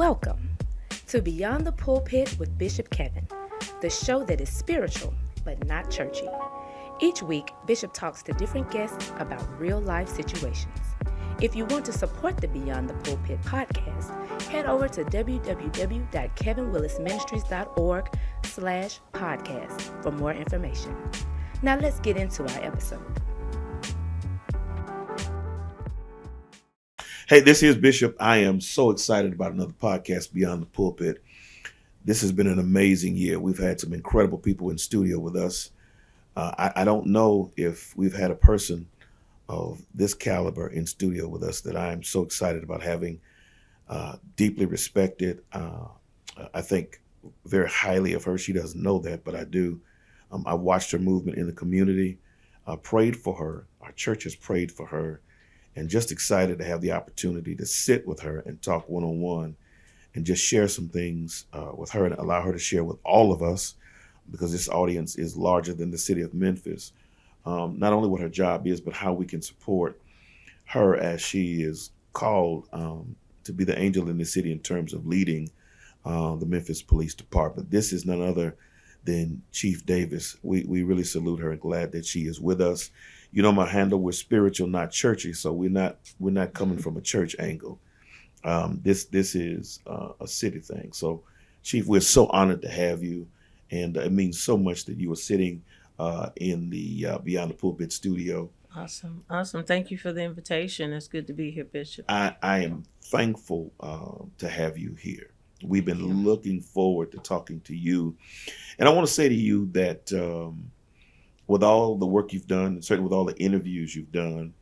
Welcome to Beyond the Pulpit with Bishop Kevin, the show that is spiritual but not churchy. Each week, Bishop talks to different guests about real-life situations. If you want to support the Beyond the Pulpit podcast, head over to www.kevinwillisministries.org/podcast for more information. Now let's get into our episode. Hey, this is Bishop. I am so excited about another podcast, Beyond the Pulpit. This has been an amazing year. We've had some incredible people in studio with us. I don't know if we've had a person of this caliber in studio with us that I am so excited about having. Deeply respected. I think very highly of her. She doesn't know that, but I do. I watched her movement in the community, prayed for her. Our church has prayed for her. And just excited to have the opportunity to sit with her and talk one-on-one and just share some things with her and allow her to share with all of us, because this audience is larger than the city of Memphis. Not only what her job is, but how we can support her as she is called to be the angel in the city in terms of leading the Memphis Police Department. This is none other than Chief Davis. We really salute her and glad that she is with us. You know my handle, we're spiritual, not churchy, so we're not coming from a church angle. This is a city thing. So, Chief, we're so honored to have you, and it means so much that you are sitting in the Beyond the Pulpit studio. Awesome. Thank you for the invitation. It's good to be here, Bishop. I am thankful to have you here. We've been looking forward to talking to you, and I want to say to you that with all the work you've done, and certainly with all the interviews you've done,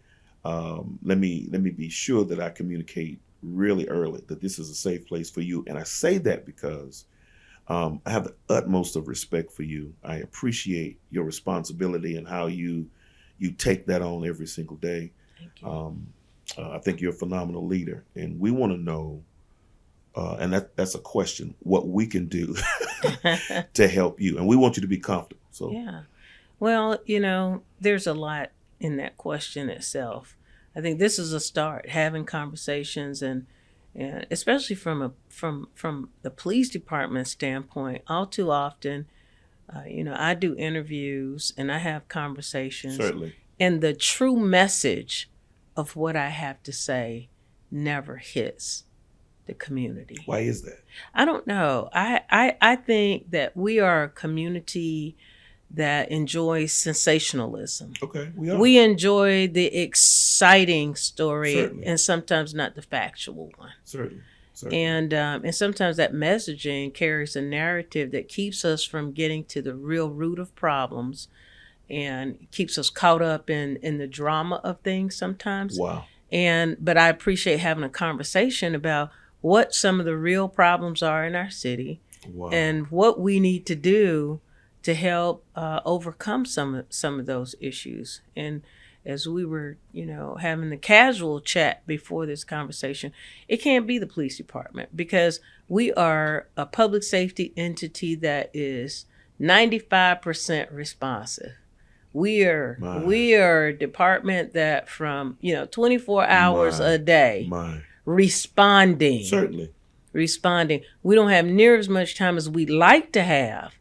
let me be sure that I communicate really early that this is a safe place for you. And I say that because I have the utmost of respect for you. I appreciate your responsibility and how you take that on every single day. Thank you. I think you're a phenomenal leader, and we want to know, and that's a question, what we can do to help you. And we want you to be comfortable. So yeah. Well, there's a lot in that question itself. I think this is a start, having conversations, and especially from the police department standpoint. All too often, I do interviews and I have conversations. Certainly. And the true message of what I have to say never hits the community. Why is that? I don't know. I think that we are a community that enjoys sensationalism. Okay, we are. We enjoy the exciting story. Certainly. And sometimes not the factual one. Certainly. And sometimes that messaging carries a narrative that keeps us from getting to the real root of problems and keeps us caught up in the drama of things sometimes. Wow. But I appreciate having a conversation about what some of the real problems are in our city. Wow. And what we need to do to help overcome some of those issues. And as we were, having the casual chat before this conversation, it can't be the police department, because we are a public safety entity that is 95% responsive. We are a department that from 24 hours a day responding. Certainly. Responding. We don't have near as much time as we'd like to have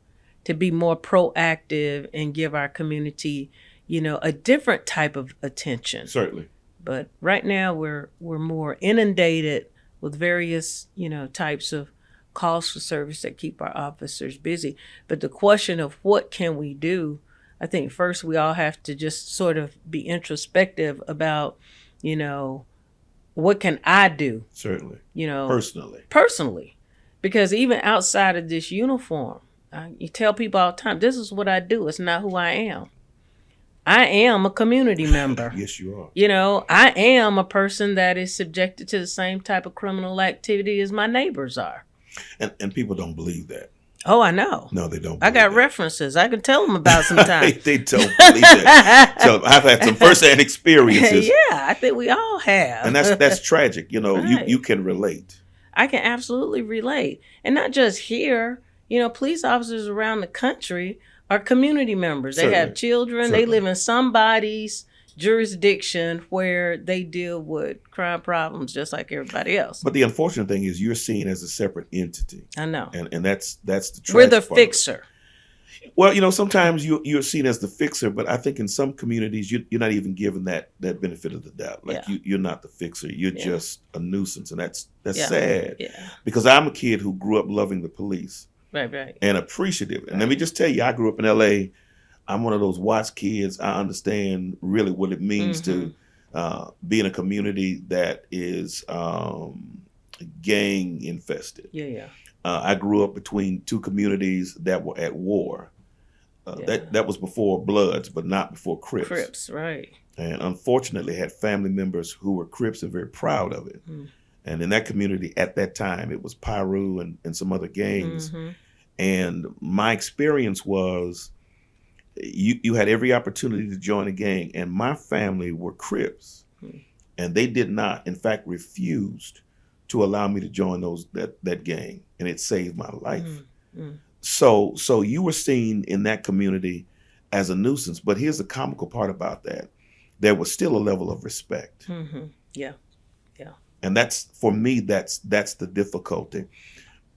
to be more proactive and give our community, a different type of attention. Certainly. But right now we're more inundated with various, types of calls for service that keep our officers busy. But the question of what can we do, I think first we all have to just sort of be introspective about, what can I do? Certainly. Personally. Because even outside of this uniform, you tell people all the time, this is what I do. It's not who I am. I am a community member. Yes, you are. I am a person that is subjected to the same type of criminal activity as my neighbors are. And people don't believe that. Oh, I know. No, they don't. I got references. I can tell them about sometimes. They don't believe that. So I've had some firsthand experiences. Yeah, I think we all have. And that's tragic. Right. You can relate. I can absolutely relate. And not just here. Police officers around the country are community members. They have children. Certainly. They live in somebody's, jurisdiction where they deal with crime problems just like everybody else. But the unfortunate thing is you're seen as a separate entity. I know. And that's the tragic We're the part of it. fixer. Well, you know, sometimes you're seen as the fixer, but I think in some communities you're not even given that benefit of the doubt. Like you're not the fixer. You're just a nuisance, and that's sad. Yeah. Because I'm a kid who grew up loving the police. Right. And appreciative. And let me just tell you, I grew up in LA. I'm one of those Watts kids. I understand really what it means to be in a community that is gang infested. Yeah. I grew up between two communities that were at war. That was before Bloods, but not before Crips. Crips, right. And unfortunately had family members who were Crips and very proud of it. And in that community at that time, it was Pyru and some other gangs. And my experience was you had every opportunity to join a gang. And my family were Crips. And they did not, in fact, refused to allow me to join that gang. And it saved my life. So you were seen in that community as a nuisance. But here's the comical part about that. There was still a level of respect. Yeah. And that's, for me, that's the difficulty.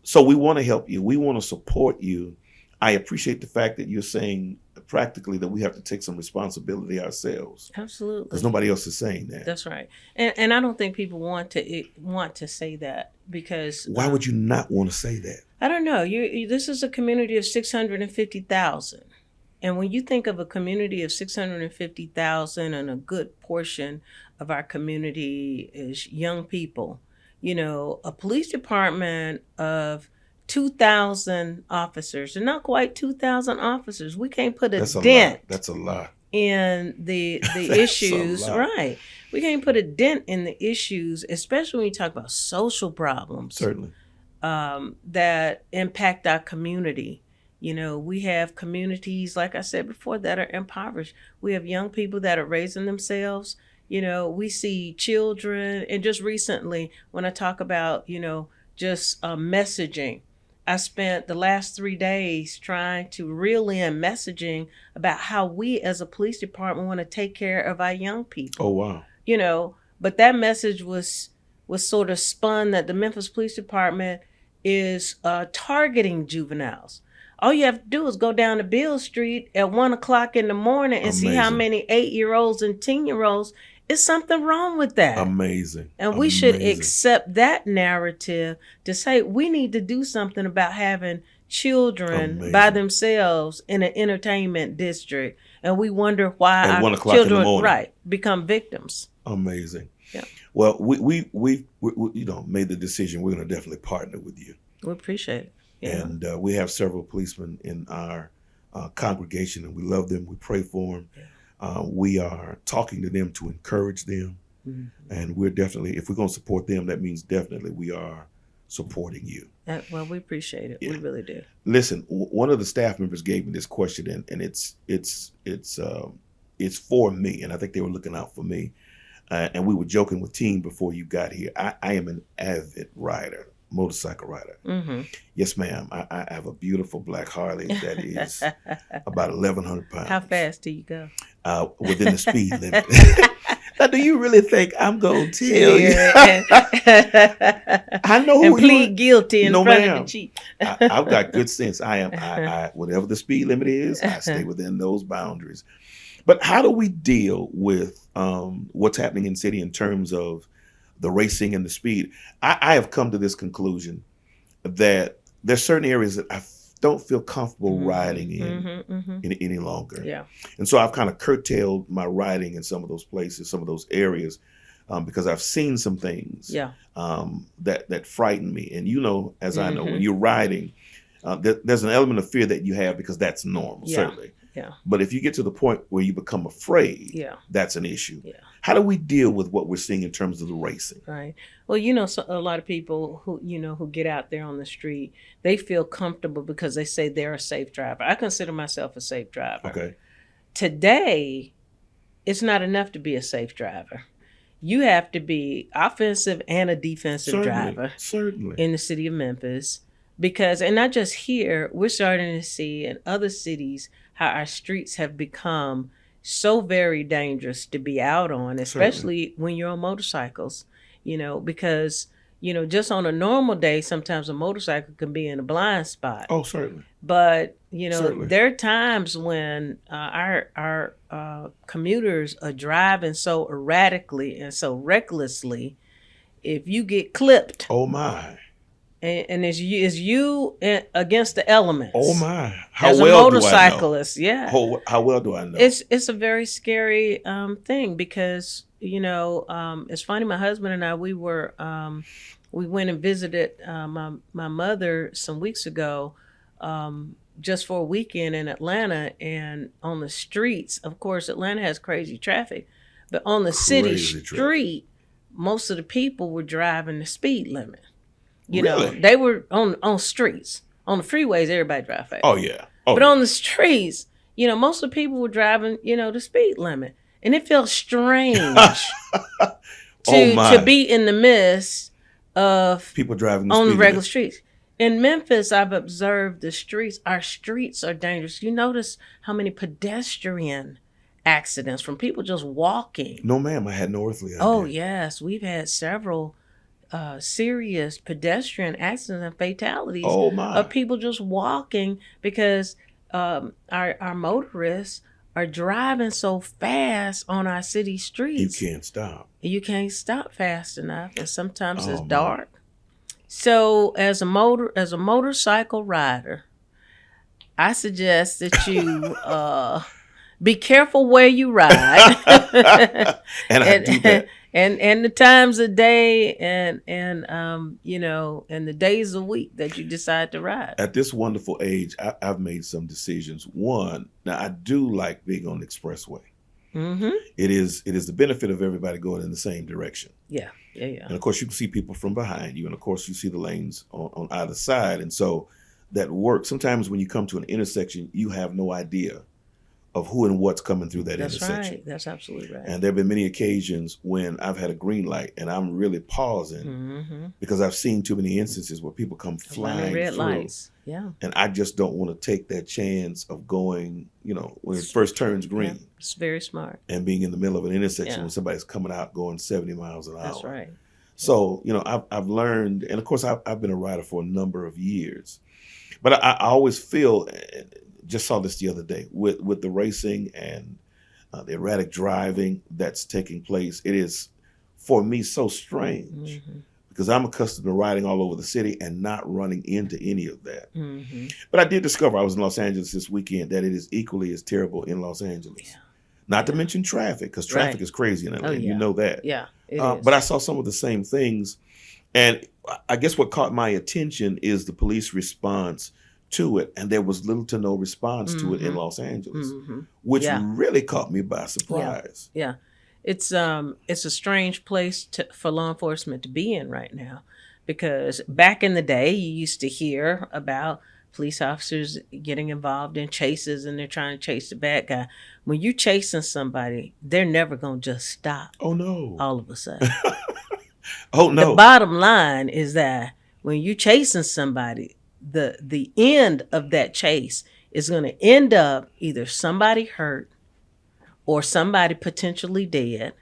So we want to help you. We want to support you. I appreciate the fact that you're saying practically that we have to take some responsibility ourselves. Absolutely. Because nobody else is saying that. That's right. And I don't think people want to say that because... Why would you not want to say that? I don't know. This is a community of 650,000. And when you think of a community of 650,000 and a good portion of our community is young people, you know, a police department of 2,000 officers, and not quite 2,000 officers. We can't put a dent. That's a lot. In the issues, right? We can't put a dent in the issues, especially when you talk about social problems. Certainly. That impact our community. You know, we have communities, like I said before, that are impoverished. We have young people that are raising themselves. You know, we see children. And just recently, when I talk about, you know, just messaging, I spent the last 3 days trying to reel in messaging about how we as a police department want to take care of our young people. Oh, wow. You know, but that message was sort of spun that the Memphis Police Department is targeting juveniles. All you have to do is go down to Beale Street at 1 o'clock in the morning and see how many 8-year-olds and 10-year-olds. It's something wrong with that. Amazing. And we should accept that narrative to say we need to do something about having children by themselves in an entertainment district. And we wonder why at our 1 o'clock children in the morning. become victims. Amazing. Yeah. Well, we you know, made the decision. We're going to definitely partner with you. We appreciate it. Yeah. And we have several policemen in our congregation, and we love them. We pray for them. Yeah. We are talking to them to encourage them. And we're definitely, if we're going to support them, that means definitely we are supporting you. Well, we appreciate it. Yeah. We really do. Listen, one of the staff members gave me this question, and it's for me, and I think they were looking out for me. And we were joking with Team before you got here. I am an avid rider. Motorcycle rider. Yes, ma'am. I have a beautiful black Harley that is about 1,100 pounds. How fast do you go? Within the speed limit. Now, do you really think I'm going to tell you? I know who and plead guilty in front of the chief. I've got good sense. I whatever the speed limit is, I stay within those boundaries. But how do we deal with what's happening in the city in terms of the racing and the speed? I have come to this conclusion that there's certain areas that I don't feel comfortable riding in any longer. Yeah. And so I've kind of curtailed my riding in some of those places, some of those areas, because I've seen some things that frighten me. And you know, as I know, when you're riding, there's an element of fear that you have because that's normal, certainly. Yeah. But if you get to the point where you become afraid, that's an issue. Yeah. How do we deal with what we're seeing in terms of the racing? Right. Well, you know, so a lot of people who get out there on the street, they feel comfortable because they say they're a safe driver. I consider myself a safe driver. Okay. Today, it's not enough to be a safe driver. You have to be offensive and a defensive driver. Certainly. In the city of Memphis. Because, and not just here, we're starting to see in other cities how our streets have become so very dangerous to be out on, especially Certainly. when you're on motorcycles, because, just on a normal day, sometimes a motorcycle can be in a blind spot. Oh, certainly. But, Certainly. there are times when our commuters are driving so erratically and so recklessly, if you get clipped, Oh my. and it's you against the elements. Oh my. How As well a do I know? motorcyclist, yeah. How well do I know? It's a very scary thing because it's funny. My husband and I we went and visited my mother some weeks ago, just for a weekend in Atlanta, and on the streets. Of course, Atlanta has crazy traffic, but on the city Crazy street, most of the people were driving the speed limit. Really? They were on streets. On the freeways, everybody drive fast. Oh yeah. Oh, But yeah. on the streets, most of the people were driving, the speed limit. And it felt strange Oh my. to be in the midst of People driving the on the speed regular limit. streets. In Memphis, I've observed the streets. Our streets are dangerous. You notice how many pedestrian accidents from people just walking. No, ma'am. I had no earthly idea. Oh, yes. We've had several serious pedestrian accidents and fatalities Oh my. of people just walking because our motorists are driving so fast on our city You streets. can't stop. You can't stop fast enough, and sometimes Oh, it's my. dark. So, as a motorcycle rider, I suggest that you be careful where you ride. And I do that. And the times of day and the days of week that you decide to ride. At this wonderful age, I've made some decisions. One, now I do like being on the expressway. Mm-hmm. It is the benefit of everybody going in the same direction. Yeah. And of course, you can see people from behind you, and of course, you see the lanes on either side, and so that works. Sometimes when you come to an intersection, you have no idea of who and what's coming through that That's intersection. right. That's absolutely right. And there have been many occasions when I've had a green light and I'm really pausing Mm-hmm. because I've seen too many instances where people come flying Red through. lights. Yeah. And I just don't want to take that chance of going, when it first turns green. Yeah. It's very smart. And being in the middle of an intersection Yeah. when somebody's coming out going 70 miles an hour. That's right. So, I've learned, and of course, I've been a rider for a number of years. But I always feel, just saw this the other day, with the racing and the erratic driving that's taking place, it is, for me, so strange. Mm-hmm. Because I'm accustomed to riding all over the city and not running into any of that. Mm-hmm. But I did discover, I was in Los Angeles this weekend, that it is equally as terrible in Los Angeles. Yeah. Not to mention traffic, because traffic Right. is crazy in LA. Oh, You yeah. know that. Yeah. It is. But I saw some of the same things. And I guess what caught my attention is the police response to it. And there was little to no response to it in Mhm. Los Angeles, Mm-hmm. which Yeah. really caught me by surprise. Yeah. It's a strange place for law enforcement to be in right now, because back in the day you used to hear about police officers getting involved in chases and they're trying to chase the bad guy. When you're chasing somebody, they're never going to just stop Oh, no. all of a sudden. Oh, no. The bottom line is that when you're chasing somebody, the end of that chase is going to end up either somebody hurt or somebody potentially dead,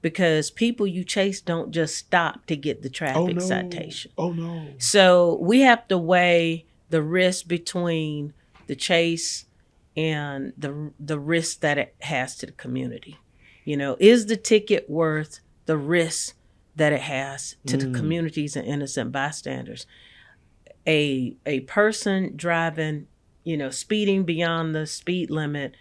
because people you chase don't just stop to get the traffic Oh, no. citation. Oh, no. So we have to weigh the risk between the chase and the risk that it has to the community. Is the ticket worth the risk that it has to the communities and innocent bystanders? A person driving, speeding beyond the speed limit,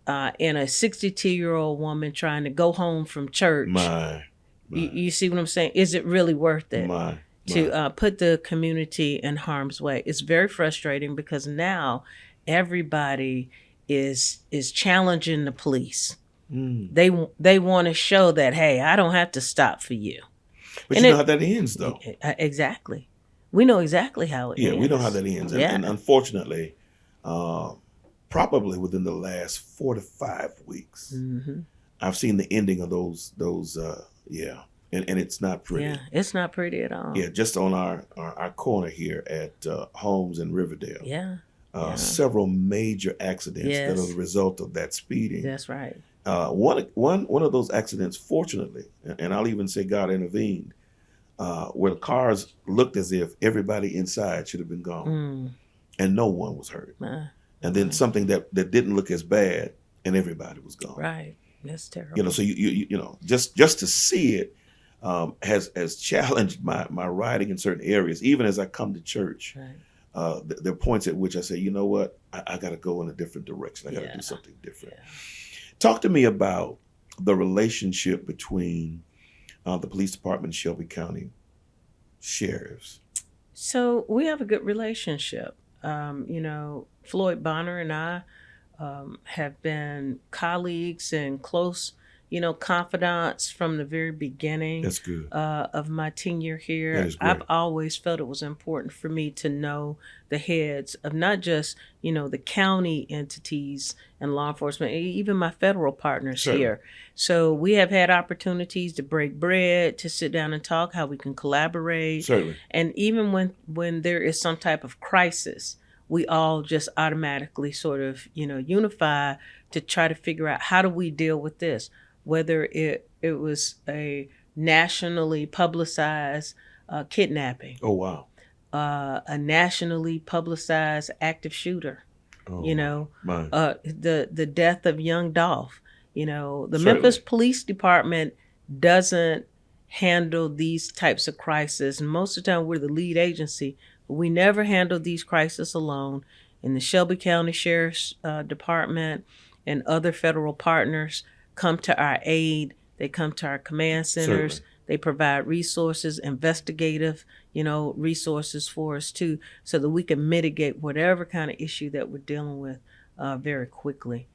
and a 62-year-old woman trying to go home from church. My. You see what I'm saying? Is it really worth it My. to put the community in harm's way? It's very frustrating because now everybody is challenging the police. They want to show that, hey, I don't have to stop for you. But And you it- know how that ends, though. Exactly. We know exactly how it Yeah, ends. we know how that ends. Yeah. And unfortunately, probably within the last 4 to 5 weeks, Mm-hmm. I've seen the ending of those and it's not pretty. Yeah, it's not pretty at all. Yeah, just on our corner here at Holmes and Riverdale. Yeah. several major accidents that are the Yes, result of that speeding. that's right. One of those accidents, fortunately, and I'll even say God intervened, where the cars looked as if everybody inside should have been gone, Mm, and no one was hurt. my, And then my. something that didn't look as bad, and everybody was gone. Right. That's You know, terrible. so just to see it has challenged my riding in certain areas. Even as I come to church, Right. there are points at which I say, you know what, I got to go in a different direction. I got to Yeah. do something different. Yeah. Talk to me about the relationship between the police department and Shelby County sheriffs. So we have a good relationship. Floyd Bonner and I have been colleagues and close, confidants from the very beginning That's good. of my tenure That here. is I've great. always felt it was important for me to know the heads of not just, the county entities and law enforcement, even my federal partners Certainly. here. So we have had opportunities to break bread, to sit down and talk how we can collaborate. Certainly. And even when there is some type of crisis, we all just automatically sort of, unify to try to figure out how do we deal with this, whether it was a nationally publicized kidnapping, Oh, wow. a nationally publicized active shooter, Oh, you know, my. the death of young Dolph. The Certainly. Memphis Police Department doesn't handle these types of crises, and most of the time we're the lead agency. We never handle these crises alone. And the Shelby County Sheriff's Department and other federal partners come to our aid. They come to our command centers. Certainly. They provide resources, investigative, resources for us too, so that we can mitigate whatever kind of issue that we're dealing with very quickly.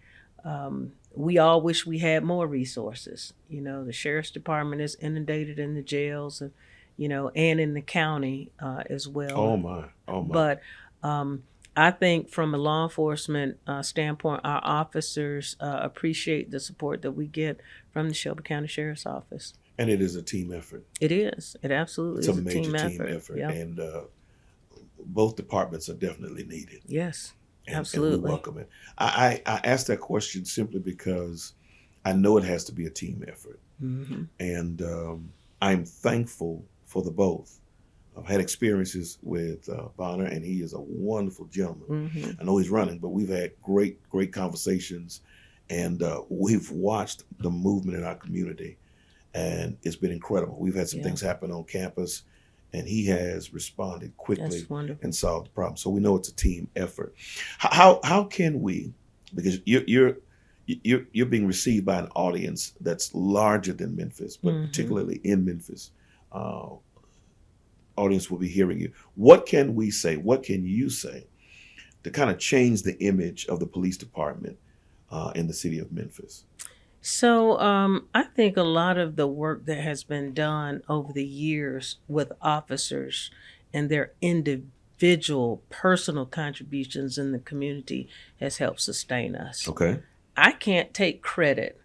We all wish we had more resources. The Sheriff's Department is inundated in the jails and, and in the county as well. Oh, my. Oh, my. But I think from a law enforcement standpoint, our officers appreciate the support that we get from the Shelby County Sheriff's Office. And it is a team effort. It is. It absolutely It's is a major team effort. Yep. And both departments are definitely needed. Yes, And absolutely. we welcome it. I asked that question simply because I know it has to be a team effort. Mm-hmm. And I'm thankful for the both. I've had experiences with Bonner, and he is a wonderful gentleman. Mm-hmm. I know he's running, but we've had great conversations, and we've watched the movement in our community, and it's been incredible. We've had some things happen on campus, and he has responded quickly That's wonderful. and solved the problem. So we know it's a team effort. How can we? Because you're being received by an audience that's larger than Memphis, but particularly in Memphis. Audience will be hearing you. What can we say? What can you say to kind of change the image of the police department in the city of Memphis? So I think a lot of the work that has been done over the years with officers and their individual personal contributions in the community has helped sustain us. Okay. I can't take credit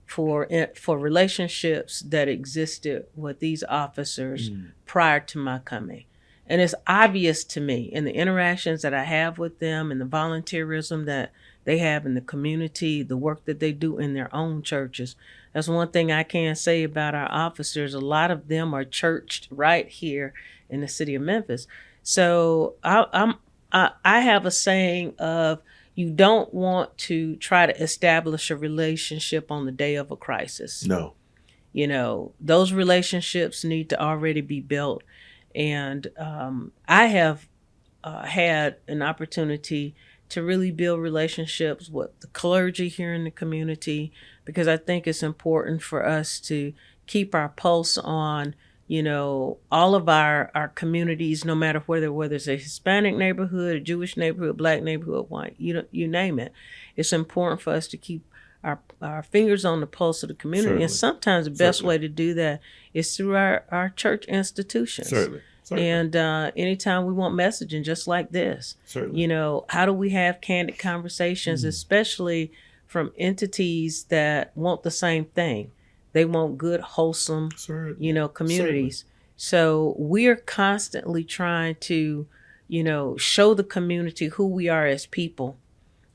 for relationships that existed with these officers prior to my coming. And it's obvious to me in the interactions that I have with them and the volunteerism that they have in the community, the work that they do in their own churches. That's one thing I can say about our officers. A lot of them are churched right here in the city of Memphis. So I have a saying of, you don't want to try to establish a relationship on the day of a crisis. No. Those relationships need to already be built. And I have had an opportunity to really build relationships with the clergy here in the community, because I think it's important for us to keep our pulse on all of our communities, no matter whether it's a Hispanic neighborhood, a Jewish neighborhood, Black neighborhood, white, you name it. It's important for us to keep our fingers on the pulse of the community. Certainly. And sometimes the best way to do that is through our church institutions. Certainly. And anytime we want messaging just like this, Certainly. How do we have candid conversations, especially from entities that want the same thing? They want good, wholesome, communities. So we're constantly trying to, show the community who we are as people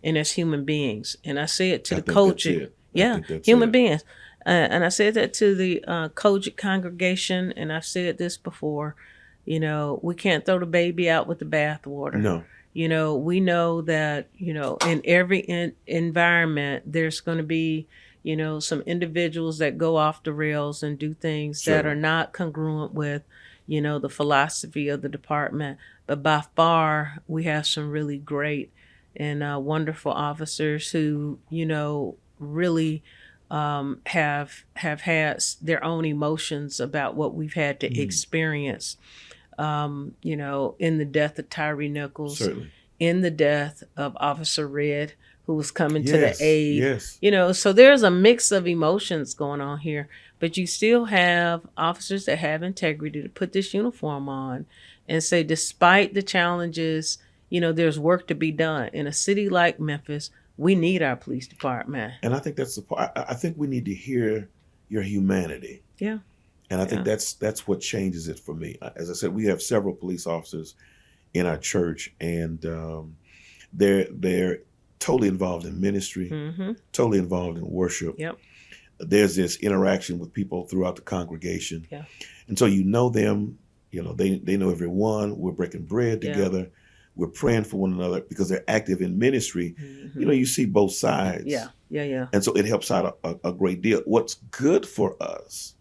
and as human beings. And I say it to I the think coaching. that's it. I Yeah, think that's human it. beings. And I said that to the Kojic congregation, and I've said this before. We can't throw the baby out with the bathwater. No. We know that, in every environment, there's going to be, some individuals that go off the rails and do things that Sure. are not congruent with, the philosophy of the department. But by far, we have some really great and wonderful officers who, really have had their own emotions about what we've had to experience. In the death of Tyree Nichols, Certainly. in the death of Officer Red, who was coming to Yes. the aid. Yes. So there's a mix of emotions going on here, but you still have officers that have integrity to put this uniform on and say, despite the challenges, there's work to be done. In a city like Memphis, we need our police department. And I think that's the part. I think we need to hear your humanity. Yeah. And I think that's what changes it for me. As I said, we have several police officers in our church, and they're totally involved in ministry, totally involved in worship. Yep. There's this interaction with people throughout the congregation. Yeah. And so you know them, they know everyone. We're breaking bread together. We're praying for one another because they're active in ministry. You see both sides. Yeah. And so it helps out a great deal. What's good for us,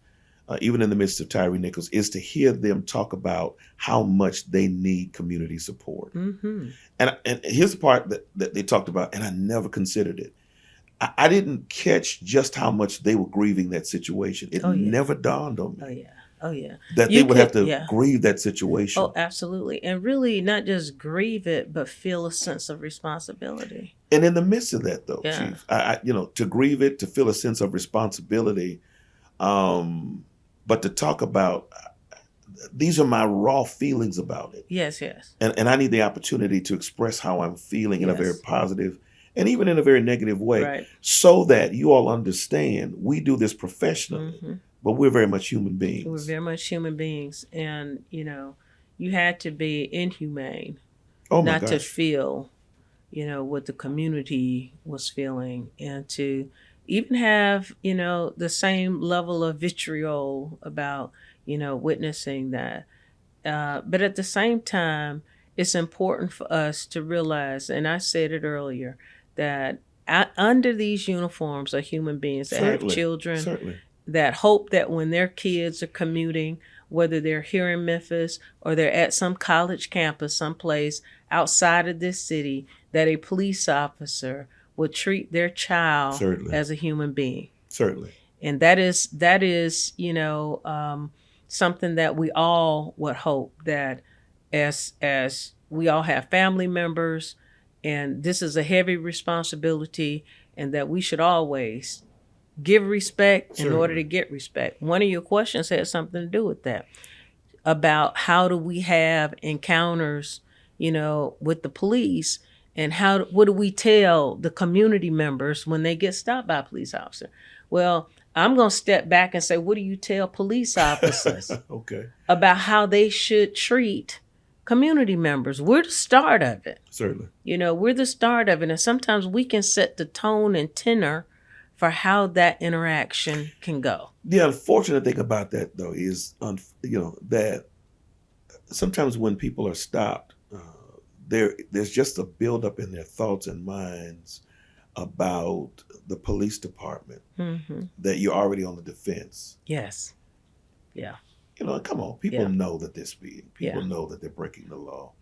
even in the midst of Tyree Nichols, is to hear them talk about how much they need community support. And here's the part that they talked about, and I never considered it. I didn't catch just how much they were grieving that situation. It never dawned on me. Oh, yeah. That they would have to grieve that situation. Oh, absolutely. And really not just grieve it, but feel a sense of responsibility. And in the midst of that, though, Chief, to grieve it, to feel a sense of responsibility, but to talk about, these are my raw feelings about it. Yes. And I need the opportunity to express how I'm feeling in a very positive and even in a very negative way, so that you all understand we do this professionally, but we're very much human beings. We're very much human beings. And, you had to be inhumane not to feel, what the community was feeling, and to even have, the same level of vitriol about, witnessing that. But at the same time, it's important for us to realize, and I said it earlier, that under these uniforms are human beings that have children that hope that when their kids are commuting, whether they're here in Memphis or they're at some college campus someplace outside of this city, that a police officer will treat their child as a human being. And that is something that we all would hope, that as we all have family members, and this is a heavy responsibility, and that we should always give respect in order to get respect. One of your questions had something to do with that, about how do we have encounters, with the police, and what do we tell the community members when they get stopped by a police officer? Well, I'm going to step back and say, what do you tell police officers about how they should treat community members? We're the start of it. We're the start of it. And sometimes we can set the tone and tenor for how that interaction can go. The unfortunate thing about that, though, is, that sometimes when people are stopped, there's just a buildup in their thoughts and minds about the police department, that you're already on the defense. Yes. Yeah. Come on, people know that they're speeding. People know that they're breaking the law.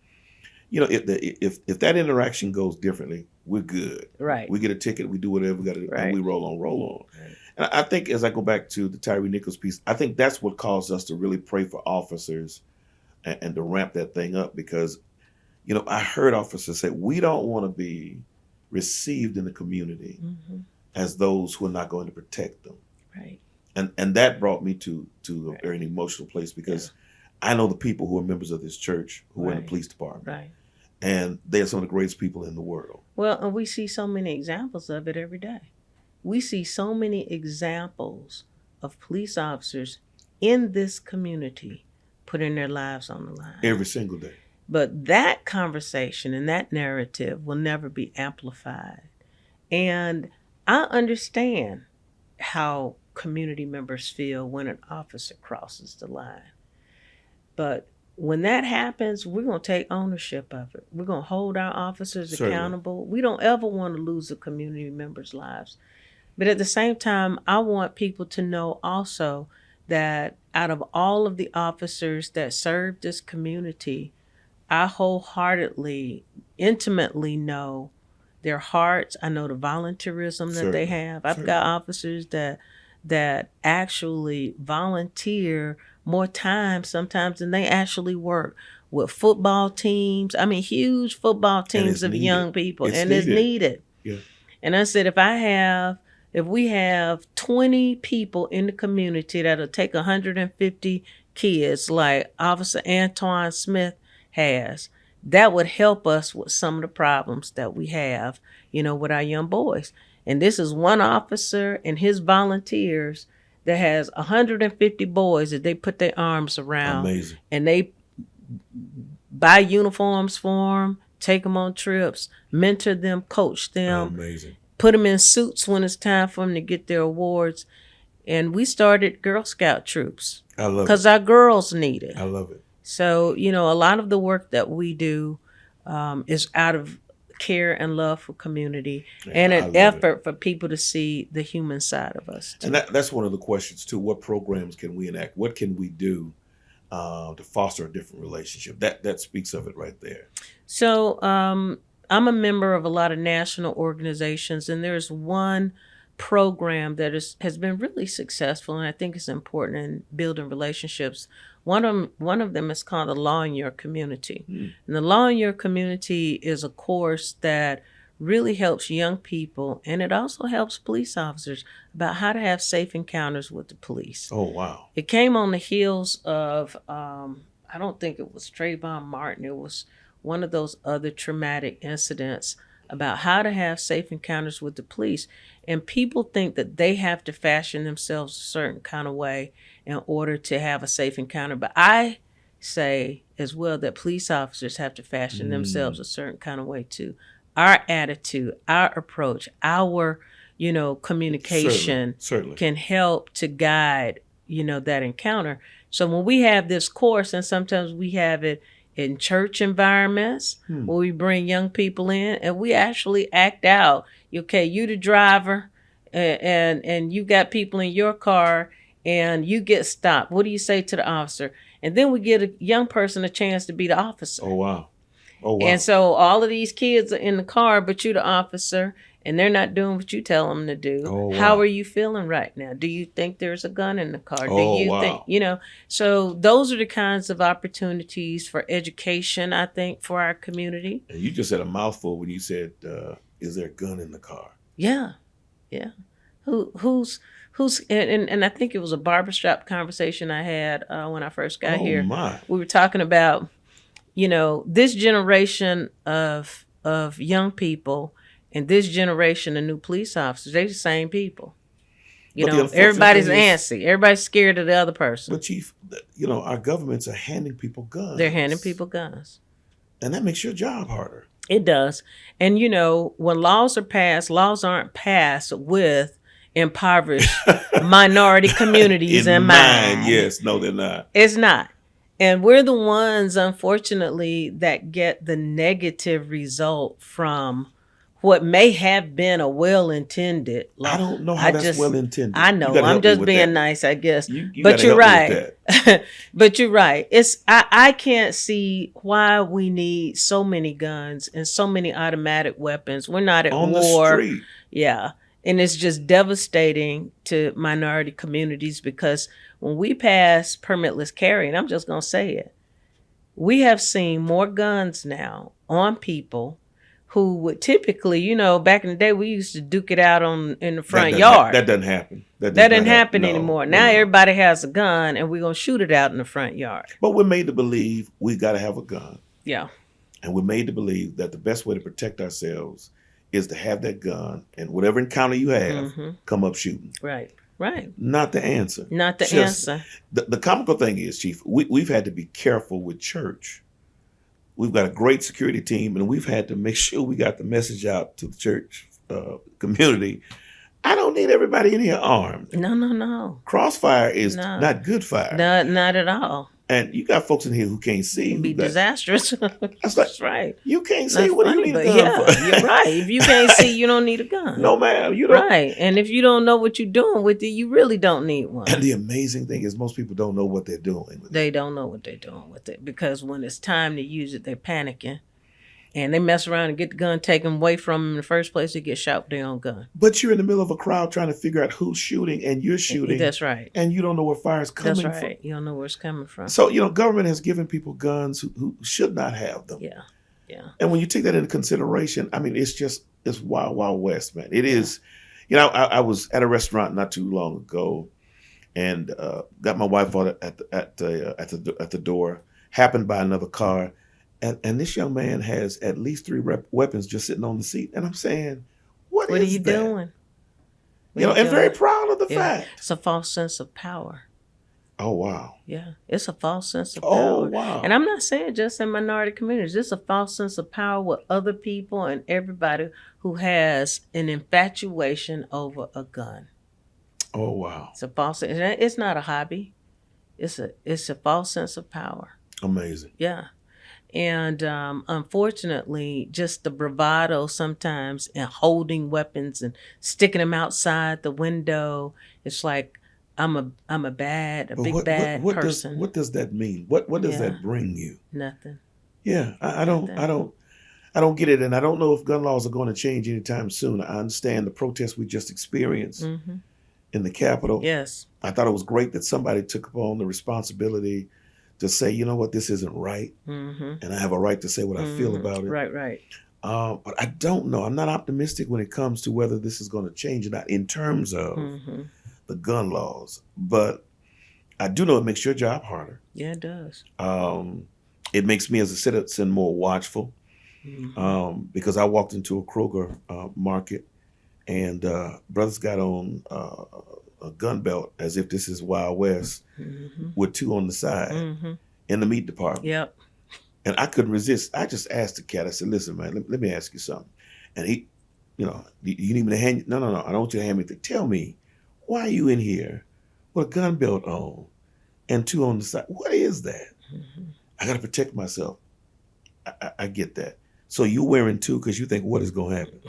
If that interaction goes differently, we're good. Right. We get a ticket, we do whatever we got to do, and we roll on. Right. And I think, as I go back to the Tyree Nichols piece, I think that's what caused us to really pray for officers and to ramp that thing up, because, I heard officers say, we don't want to be received in the community as those who are not going to protect them. Right. And that brought me to a very emotional place, because I know the people who are members of this church who are in the police department. Right. And they're some of the greatest people in the world. Well, and we see so many examples of it every day. We see so many examples of police officers in this community putting their lives on the line. Every single day. But that conversation and that narrative will never be amplified. And I understand how community members feel when an officer crosses the line. But when that happens, we're going to take ownership of it. We're going to hold our officers Certainly. accountable. We don't ever want to lose a community member's lives. But at the same time, I want people to know also that out of all of the officers that serve this community, I wholeheartedly, intimately know their hearts. I know the volunteerism that they Certainly. have. I've Certainly. got officers that actually volunteer more time sometimes than they actually work with football teams. I mean, huge football And teams it's of needed. young people, It's and it's needed. needed. Yeah. And I said, if we have 20 people in the community that'll take 150 kids like Officer Antoine Smith has, that would help us with some of the problems that we have, with our young boys. And this is one officer and his volunteers that has 150 boys that they put their arms around. Amazing. And they buy uniforms for them, take them on trips, mentor them, coach them, Amazing. put them in suits when it's time for them to get their awards. And we started Girl Scout troops I love because it. our girls need it. I love it. So, a lot of the work that we do is out of care and love for community and I an love effort for people to see the human side of us too. And that's one of the questions too. What programs can we enact? What can we do to foster a different relationship? That speaks of it right there. So I'm a member of a lot of national organizations, and there's one program that has been really successful, and I think it's important in building relationships. One of them is called the Law in Your Community. And the Law in Your Community is a course that really helps young people, and it also helps police officers about how to have safe encounters with the police. Oh, wow. It came on the heels of, I don't think it was Trayvon Martin. It was one of those other traumatic incidents about how to have safe encounters with the police. And people think that they have to fashion themselves a certain kind of way in order to have a safe encounter. But I say as well that police officers have to fashion themselves a certain kind of way too. Our attitude, our approach, our, communication Certainly. can help to guide, that encounter. So when we have this course, and sometimes we have it in church environments where we bring young people in and we actually act out, okay, you the driver and you got people in your car and you get stopped. What do you say to the officer? And then we give a young person a chance to be the officer. Oh, wow. Oh, wow. And so all of these kids are in the car, but you the officer, and they're not doing what you tell them to do. Oh, wow. How are you feeling right now? Do you think there's a gun in the car? Oh, Do you wow. think, so those are the kinds of opportunities for education, I think, for our community. And you just said a mouthful when you said, is there a gun in the car? Yeah. Yeah. Who's and I think it was a barbershop conversation I had when I first got here. Oh, my. We were talking about, this generation of young people and this generation of new police officers, they're the same people. But the unfortunate Everybody's thing is- antsy. Everybody's scared of the other person. But Chief, our governments are handing people guns. They're handing people guns. And that makes your job harder. It does. And, when laws are passed, laws aren't passed with impoverished minority communities in mind. Yes, no, they're not. It's not. And we're the ones, unfortunately, that get the negative result from what may have been a well-intended law. I don't know how that's well-intended. I know. You gotta I'm help me just with being that. nice, I guess. You But gotta you're help me with right. that. But you're right. I can't see why we need so many guns and so many automatic weapons. We're not at On the war. street. Yeah. And it's just devastating to minority communities because when we pass permitless carry, and I'm just going to say it, we have seen more guns now on people who would typically, back in the day, we used to duke it out in the front yard. That doesn't happen. That doesn't happen No, anymore. no, Now no. everybody has a gun and we're going to shoot it out in the front yard. But we're made to believe we got to have a gun. Yeah. And we're made to believe that the best way to protect ourselves is to have that gun and whatever encounter you have, come up shooting. Right. Not the answer. Not the Just- answer. The comical thing is, Chief, we've had to be careful with church. we've got a great security team, and we've had to make sure we got the message out to the church community. I don't need everybody in here armed. No. Crossfire is No. not good fire. Not at all. And you got folks in here who can't see. It can be who got- disastrous. That's That's right. You can't see. That's What do funny, you need a but gun for? you're right. If you can't see, you don't need a gun. No, ma'am. You don't. Right. And if you don't know what you're doing with it, you really don't need one. And the amazing thing is most people don't know what they're doing with it. They don't know what they're doing with it because when it's time to use it, they're panicking. And they mess around and get the gun taken away from them in the first place. They get shot with their own gun. But you're in the middle of a crowd trying to figure out who's shooting, and you're shooting. That's right. And you don't know where fire's coming That's from. right. You don't know where it's coming from. So, government has given people guns who should not have them. Yeah. And when you take that into consideration, I mean, it's wild, wild west, man. It is. I was at a restaurant not too long ago, and got my wife on at the door. Happened by another car, and this young man has at least 3 weapons just sitting on the seat, and I'm saying, what are is you that? doing? And very proud of the fact. It's a false sense of power. Oh wow. Yeah, it's a false sense of power. Oh wow. And I'm not saying just in minority communities. It's a false sense of power with other people and everybody who has an infatuation over a gun. Oh wow. It's a false. It's not a hobby. It's a false sense of power. Amazing. Yeah. And unfortunately, just the bravado sometimes and holding weapons and sticking them outside the window. It's like I'm a big bad person. What does that mean? What does that bring you? Nothing. Yeah, I don't get it, and I don't know if gun laws are going to change anytime soon. I understand the protests we just experienced in the Capitol. Yes. I thought it was great that somebody took upon the responsibility to say, you know what, this isn't right, and I have a right to say what I feel about it. Right. But I don't know. I'm not optimistic when it comes to whether this is going to change or not in terms of the gun laws. But I do know it makes your job harder. Yeah, it does. It makes me as a citizen more watchful because I walked into a Kroger market and brothers got on a gun belt as if this is Wild West with 2 on the side in the meat department. Yep. And I couldn't resist. I just asked the cat, I said, listen, man, let me ask you something. And he, you need me to hand you? No. I don't want you to hand me anything. Tell me, why are you in here with a gun belt on and 2 on the side? What is that? I got to protect myself. I get that. So you're wearing 2 because you think what is going to happen?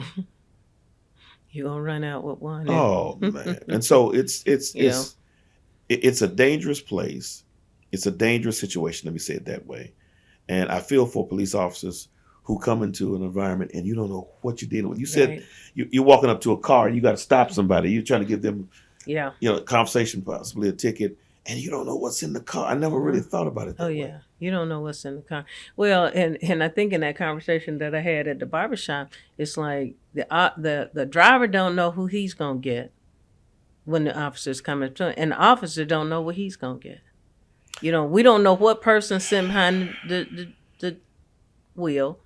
You're going to run out with one. Oh, man. And so it's a dangerous place. It's a dangerous situation. Let me say it that way. And I feel for police officers who come into an environment and you don't know what you're dealing with. You said you're walking up to a car and you got to stop somebody. You're trying to give them, a conversation, possibly a ticket, and you don't know what's in the car. I never really thought about it that way. You don't know what's in the car. Well, and I think in that conversation that I had at the barbershop, it's like the driver don't know who he's going to get when the officer's coming to him, and the officer don't know what he's going to get. We don't know what person's sitting behind the wheel,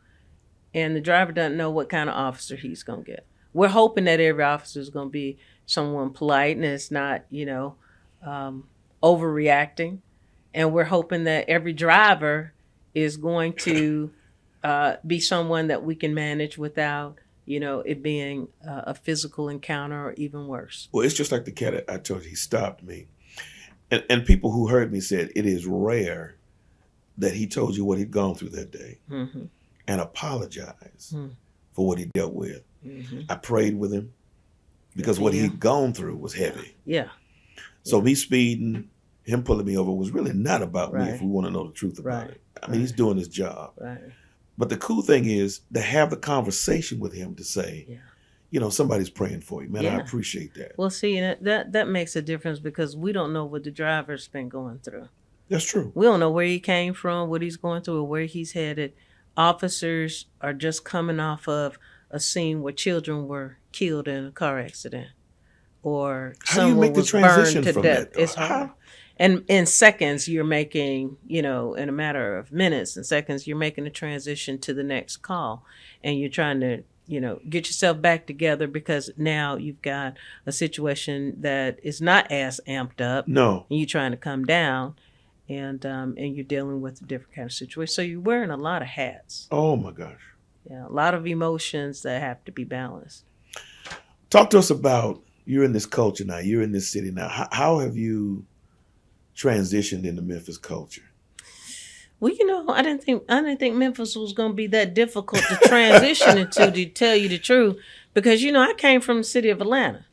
and the driver doesn't know what kind of officer he's going to get. We're hoping that every officer is going to be someone polite and it's not, overreacting. And we're hoping that every driver is going to be someone that we can manage without, it being a physical encounter or even worse. Well, it's just like the cat I told you, he stopped me. And people who heard me said it is rare that he told you what he'd gone through that day and apologized for what he dealt with. I prayed with him because what he'd gone through was heavy. Yeah. So me speeding, him pulling me over was really not about me if we want to know the truth about it. I mean, he's doing his job. Right. But the cool thing is to have the conversation with him to say, somebody's praying for you, man. I appreciate that. Well, see, that makes a difference because we don't know what the driver's been going through. That's true. We don't know where he came from, what he's going through, or where he's headed. Officers are just coming off of a scene where children were killed in a car accident, or someone was burned to death. It's hard. And in seconds, you're making, in a matter of minutes and seconds, you're making a transition to the next call, and you're trying to get yourself back together because now you've got a situation that is not as amped up. No. And you're trying to come down. and you're dealing with a different kind of situation. So you're wearing a lot of hats. Oh my gosh. Yeah, a lot of emotions that have to be balanced. Talk to us about, you're in this culture now. You're in this city now. How have you transitioned into Memphis culture? Well, I didn't think Memphis was going to be that difficult to transition into, to tell you the truth, because I came from the city of Atlanta,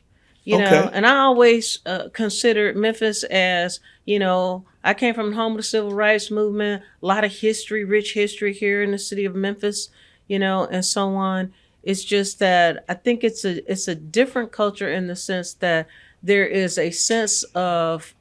Okay. and I always considered Memphis as, I came from the home of the civil rights movement, a lot of history, rich history here in the city of Memphis, and so on. It's just that I think it's a different culture in the sense that there is a sense of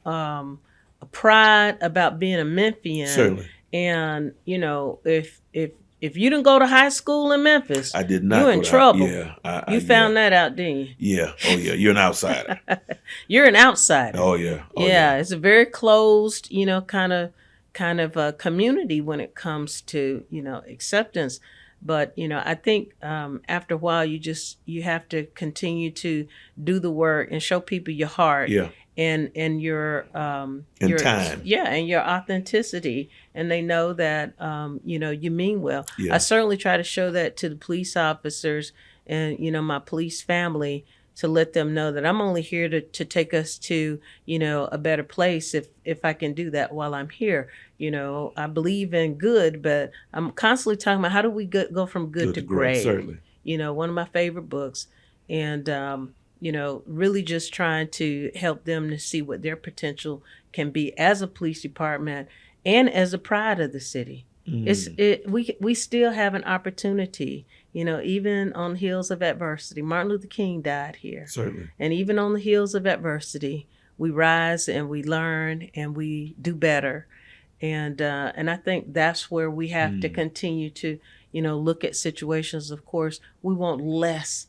pride about being a Memphian. Certainly. And if you didn't go to high school in Memphis, I did not. You in trouble. Yeah. You found that out, didn't you? Yeah. Oh yeah. You're an outsider. You're an outsider. Oh yeah. Oh, yeah. It's a very closed, kind of a community when it comes to acceptance. But I think after a while, you have to continue to do the work and show people your heart. Yeah. And your time. Yeah, and your authenticity, and they know that you mean well. Yeah. I certainly try to show that to the police officers and my police family, to let them know that I'm only here to take us to a better place if I can do that while I'm here. I believe in good, but I'm constantly talking about how do we go from good to great. Certainly. One of my favorite books, and really just trying to help them to see what their potential can be as a police department and as a pride of the city. We still have an opportunity, even on the heels of adversity. Martin Luther King died here. Certainly. And even on the heels of adversity, we rise and we learn and we do better. And I think that's where we have to continue to, look at situations. Of course, we want less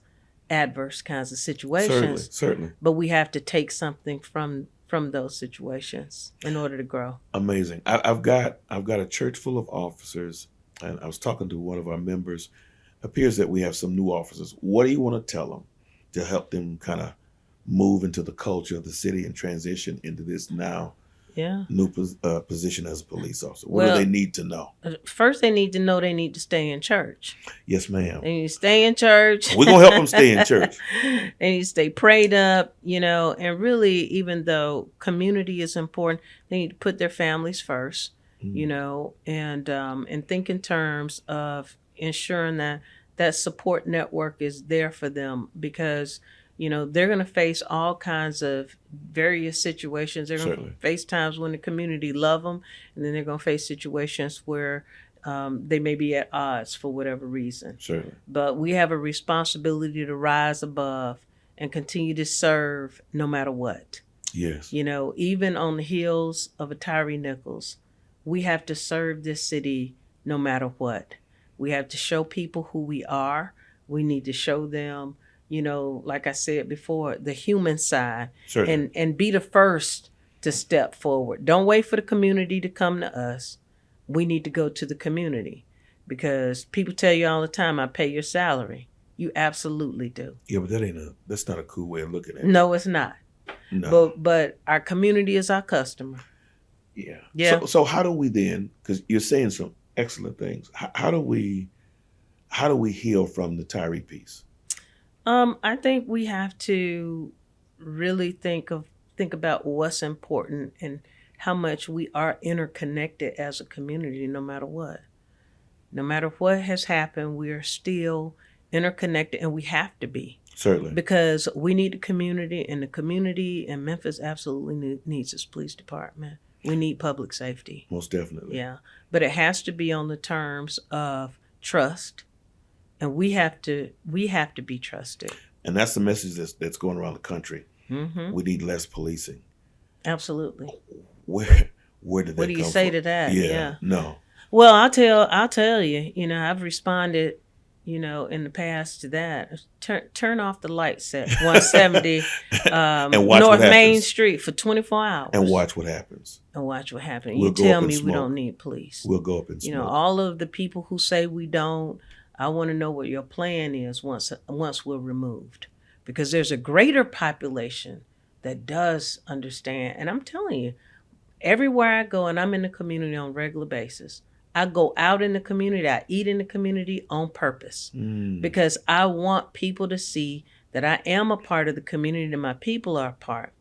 adverse kinds of situations. Certainly. But we have to take something from those situations in order to grow. Amazing. I've got a church full of officers, and I was talking to one of our members. Appears that we have some new officers. What do you want to tell them to help them kind of move into the culture of the city and transition into this now new position as a police officer? What do they need to know? First, they need to know they need to stay in church. Yes, ma'am. They need to stay in church. We're going to help them stay in church. They need to stay prayed up, and really, even though community is important, they need to put their families first, and think in terms of ensuring that support network is there for them, because they're going to face all kinds of various situations. They're going to face times when the community love them, and then they're going to face situations where they may be at odds for whatever reason. Certainly. But we have a responsibility to rise above and continue to serve no matter what. Yes. Even on the heels of a Tyree Nichols, we have to serve this city no matter what. We have to show people who we are. We need to show them, like I said before, the human side. Certainly. And be the first to step forward. Don't wait for the community to come to us. We need to go to the community, because people tell you all the time, I pay your salary. You absolutely do. Yeah, but that's not a cool way of looking at it. No, it's not. No. But our community is our customer. Yeah. Yeah. So how do we then, because you're saying some excellent things, how do we heal from the Tyree piece? I think we have to really think about what's important and how much we are interconnected as a community, no matter what. No matter what has happened, we are still interconnected, and we have to be. Certainly. Because we need the community, and the community in Memphis absolutely needs its police department. We need public safety. Most definitely. Yeah. But it has to be on the terms of trust, and we have to be trusted. And that's the message that's going around the country. Mm-hmm. We need less policing. Absolutely. Where did that come from? What do you say to that? Yeah. No. Well, I'll tell you, I've responded, in the past to that. Turn off the lights at 170 North Main Street for 24 hours. And watch what happens. You tell me we don't need police. We'll go up and smoke. All of the people who say we don't, I want to know what your plan is once we're removed. Because there's a greater population that does understand. And I'm telling you, Everywhere I go, and I'm in the community on a regular basis, I go out in the community, I eat in the community on purpose because I want people to see that I am a part of the community and my people are a part.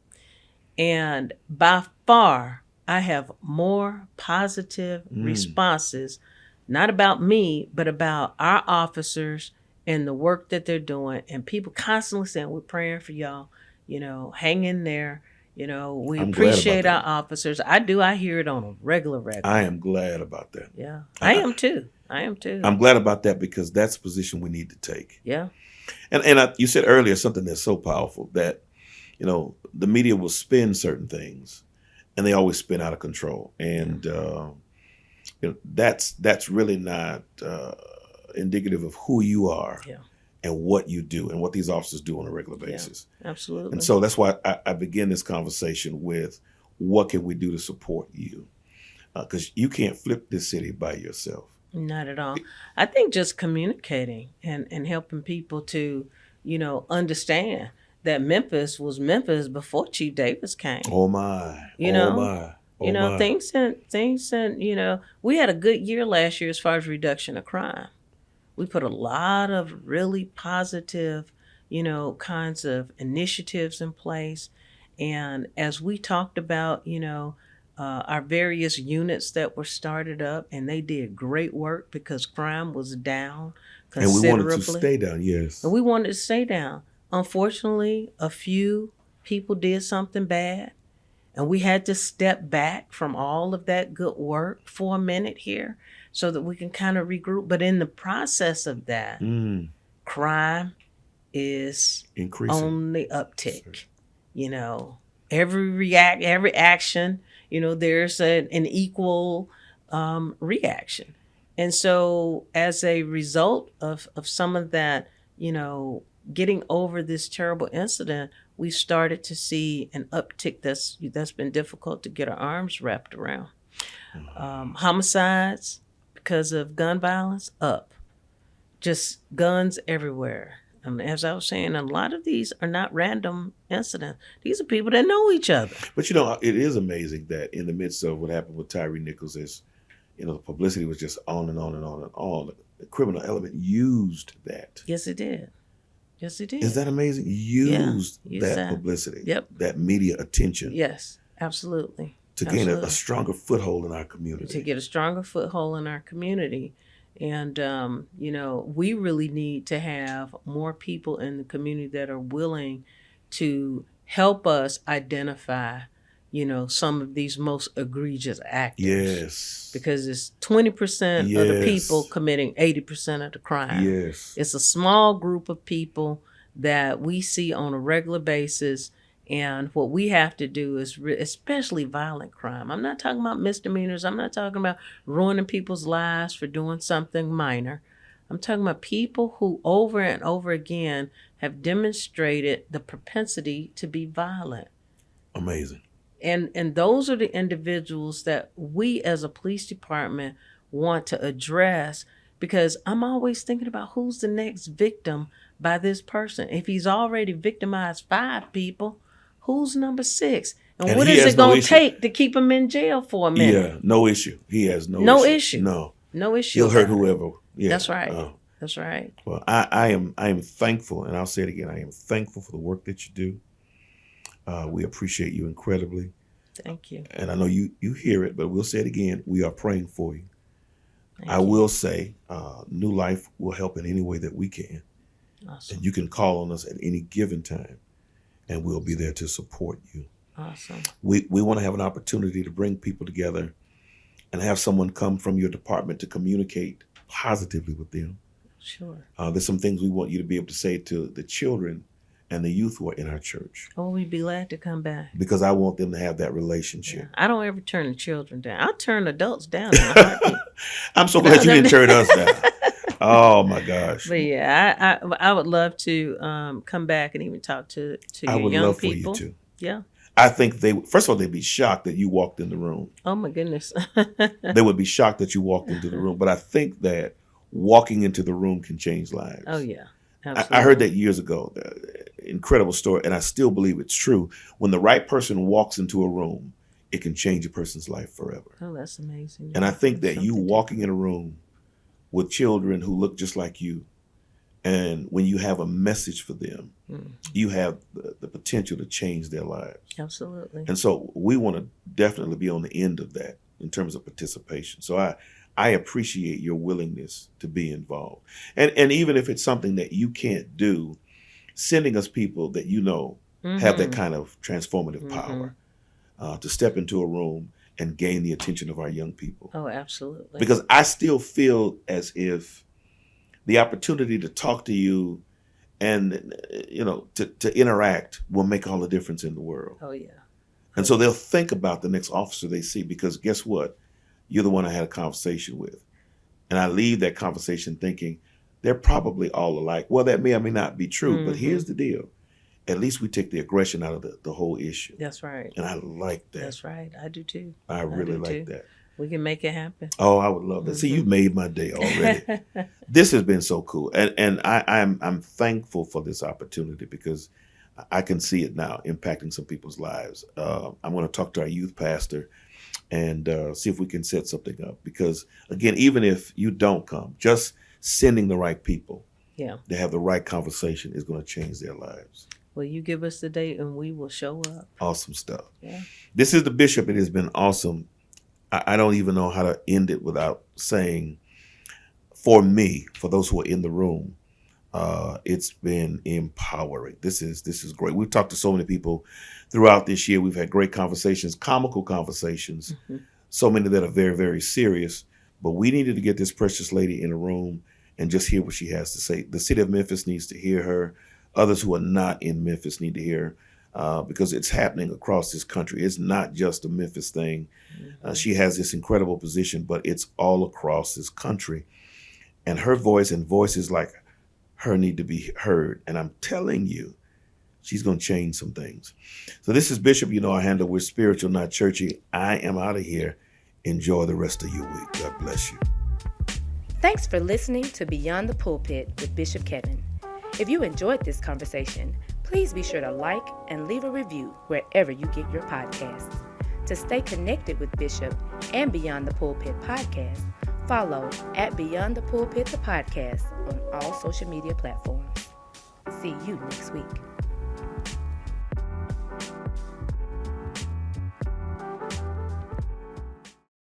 And by far, I have more positive responses, not about me, but about our officers and the work that they're doing. And people constantly saying, we're praying for y'all, hang in there. We I'm glad about appreciate our that. officers. I do. I hear it on a regular. I am glad about that. Yeah, I am too. I'm glad about that because that's a position we need to take. Yeah. And you said earlier something that's so powerful that, the media will spin certain things and they always spin out of control. And, that's really not indicative of who you are and what you do and what these officers do on a regular basis. Yeah, absolutely. And so that's why I begin this conversation with what can we do to support you? Because you can't flip this city by yourself. Not at all. I think just communicating and helping people to, understand that Memphis was Memphis before Chief Davis came. Oh my. Things we had a good year last year as far as reduction of crime. We put a lot of really positive, kinds of initiatives in place. And as we talked about, our various units that were started up, and they did great work because crime was down considerably. And we wanted to stay down, yes. And we wanted to stay down. Unfortunately, a few people did something bad, and we had to step back from all of that good work for a minute here so that we can kind of regroup. But in the process of that, crime is increasing on the uptick. Every action, there's an equal reaction. And so as a result of some of that, getting over this terrible incident, we started to see an uptick that's been difficult to get our arms wrapped around. Homicides because of gun violence, up. Just guns everywhere. As I was saying, a lot of these are not random incidents. These are people that know each other. But it is amazing that in the midst of what happened with Tyree Nichols, the publicity was just on and on and on and on. The criminal element used that. Yes, it did. Is that amazing? Used that publicity. Yep. That media attention. Yes, absolutely. To gain a stronger foothold in our community. To get a stronger foothold in our community. And, we really need to have more people in the community that are willing to help us identify, some of these most egregious actors. Yes. Because it's 20% of the people committing 80% of the crime. Yes. It's a small group of people that we see on a regular basis. And what we have to do is, especially violent crime. I'm not talking about misdemeanors. I'm not talking about ruining people's lives for doing something minor. I'm talking about people who over and over again have demonstrated the propensity to be violent. Amazing. And those are the individuals that we as a police department want to address, because I'm always thinking about who's the next victim by this person. If he's already victimized 5 people, who's number 6? And what is it going to take to keep him in jail for a minute? Yeah, no issue. He has no issue. No issue. He'll hurt whoever. Yeah. That's right. That's right. Well, I am thankful, and I'll say it again. I am thankful for the work that you do. We appreciate you incredibly. Thank you. And I know you hear it, but we'll say it again. We are praying for you. I you. will say New Life will help in any way that we can. Awesome. And you can call on us at any given time, and we'll be there to support you. Awesome. We want to have an opportunity to bring people together and have someone come from your department to communicate positively with them. Sure. There's some things we want you to be able to say to the children and the youth who are in our church. Oh, we'd be glad to come back. Because I want them to have that relationship. Yeah. I don't ever turn the children down. I'll turn adults down in a heartbeat. I'm so glad you didn't turn us down. Oh my gosh. But yeah, I would love to come back and even talk to your young people. I would love for you to. Yeah. I think first of all, they'd be shocked that you walked in the room. Oh my goodness. They would be shocked that you walked into the room. But I think that walking into the room can change lives. Oh yeah. Absolutely. I heard that years ago. Incredible story, and I still believe it's true. When the right person walks into a room, it can change a person's life forever. Oh, that's amazing. And I think that Something you different. walking in a room with children who look just like you, and when you have a message for them, you have the potential to change their lives. Absolutely. And so we want to definitely be on the end of that in terms of participation. So I appreciate your willingness to be involved. And even if it's something that you can't do, sending us people that you know have that kind of transformative power to step into a room and gain the attention of our young people. Oh, absolutely. Because I still feel as if the opportunity to talk to you and, to interact will make all the difference in the world. Oh, yeah. And so they'll think about the next officer they see, because guess what? You're the one I had a conversation with. And I leave that conversation thinking they're probably all alike. Well, that may or may not be true, but here's the deal. At least we take the aggression out of the whole issue. That's right. And I like that. That's right. I do too. I really do like too. that. We can make it happen. Oh, I would love that. See, you made my day already. This has been so cool. And I'm thankful for this opportunity, because I can see it now impacting some people's lives. I'm going to talk to our youth pastor and see if we can set something up. Because, again, even if you don't come, just sending the right people to have the right conversation is going to change their lives. Well, you give us the date and we will show up. Awesome stuff. Yeah. This is the Bishop. It has been awesome. I don't even know how to end it without saying, for me, for those who are in the room, it's been empowering. This is great. We've talked to so many people throughout this year. We've had great conversations, comical conversations, so many that are very, very serious. But we needed to get this precious lady in a room and just hear what she has to say. The city of Memphis needs to hear her. Others who are not in Memphis need to hear her, because it's happening across this country. It's not just a Memphis thing. She has this incredible position, but it's all across this country. And her voice and voices like her need to be heard. And I'm telling you, she's going to change some things. So this is Bishop. You know our handle. We're spiritual, not churchy. I am out of here. Enjoy the rest of your week. God bless you. Thanks for listening to Beyond the Pulpit with Bishop Kevin. If you enjoyed this conversation, please be sure to like and leave a review wherever you get your podcasts. To stay connected with Bishop and Beyond the Pulpit podcast, follow at Beyond the Pulpit the podcast on all social media platforms. See you next week.